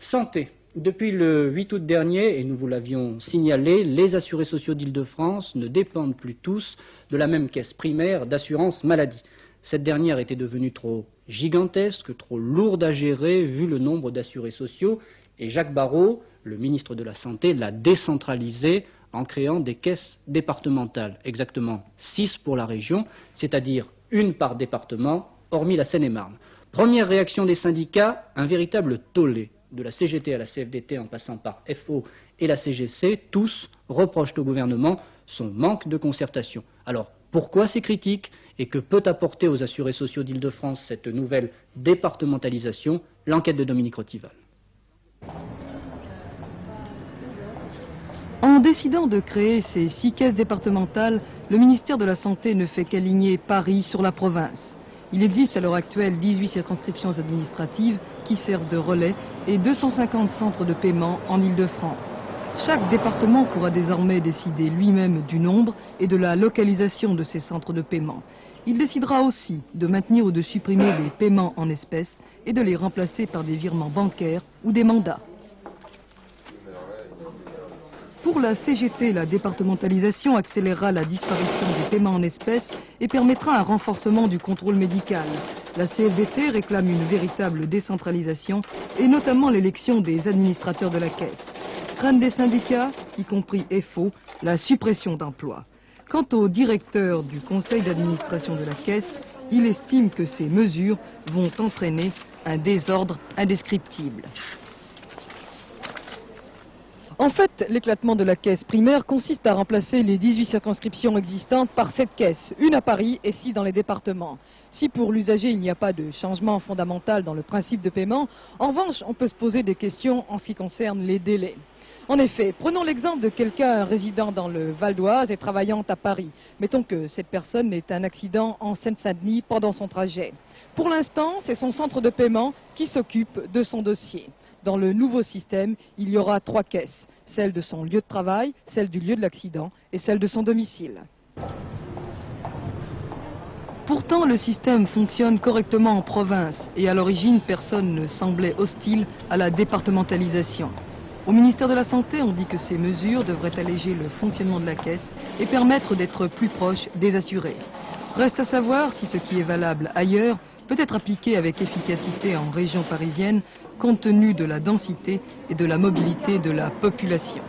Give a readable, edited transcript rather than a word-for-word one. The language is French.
Santé. Depuis le 8 août dernier, et nous vous l'avions signalé, les assurés sociaux d'Île-de-France ne dépendent plus tous de la même caisse primaire d'assurance maladie. Cette dernière était devenue trop gigantesque, trop lourde à gérer vu le nombre d'assurés sociaux, et Jacques Barrot, le ministre de la Santé, l'a décentralisée en créant des caisses départementales, exactement 6 pour la région, c'est-à-dire une par département, hormis la Seine-et-Marne. Première réaction des syndicats, un véritable tollé. De la CGT à la CFDT en passant par FO et la CGC, tous reprochent au gouvernement son manque de concertation. Alors, pourquoi ces critiques et que peut apporter aux assurés sociaux d'Île-de-France cette nouvelle départementalisation? L'enquête de Dominique Rotival. En décidant de créer ces 6 caisses départementales, le ministère de la Santé ne fait qu'aligner Paris sur la province. Il existe à l'heure actuelle 18 circonscriptions administratives qui servent de relais et 250 centres de paiement en Île-de-France. Chaque département pourra désormais décider lui-même du nombre et de la localisation de ces centres de paiement. Il décidera aussi de maintenir ou de supprimer les paiements en espèces et de les remplacer par des virements bancaires ou des mandats. Pour la CGT, la départementalisation accélérera la disparition des paiements en espèces et permettra un renforcement du contrôle médical. La CFDT réclame une véritable décentralisation et notamment l'élection des administrateurs de la caisse. Crainte des syndicats, y compris FO, la suppression d'emplois. Quant au directeur du conseil d'administration de la caisse, il estime que ces mesures vont entraîner un désordre indescriptible. En fait, l'éclatement de la caisse primaire consiste à remplacer les 18 circonscriptions existantes par 7 caisses, une à Paris et 6 dans les départements. Si pour l'usager il n'y a pas de changement fondamental dans le principe de paiement, en revanche on peut se poser des questions en ce qui concerne les délais. En effet, prenons l'exemple de quelqu'un résidant dans le Val d'Oise et travaillant à Paris. Mettons que cette personne ait un accident en Seine-Saint-Denis pendant son trajet. Pour l'instant, c'est son centre de paiement qui s'occupe de son dossier. Dans le nouveau système, il y aura 3 caisses, celle de son lieu de travail, celle du lieu de l'accident et celle de son domicile. Pourtant, le système fonctionne correctement en province et à l'origine, personne ne semblait hostile à la départementalisation. Au ministère de la Santé, on dit que ces mesures devraient alléger le fonctionnement de la caisse et permettre d'être plus proche des assurés. Reste à savoir si ce qui est valable ailleurs peut être appliqué avec efficacité en région parisienne compte tenu de la densité et de la mobilité de la population.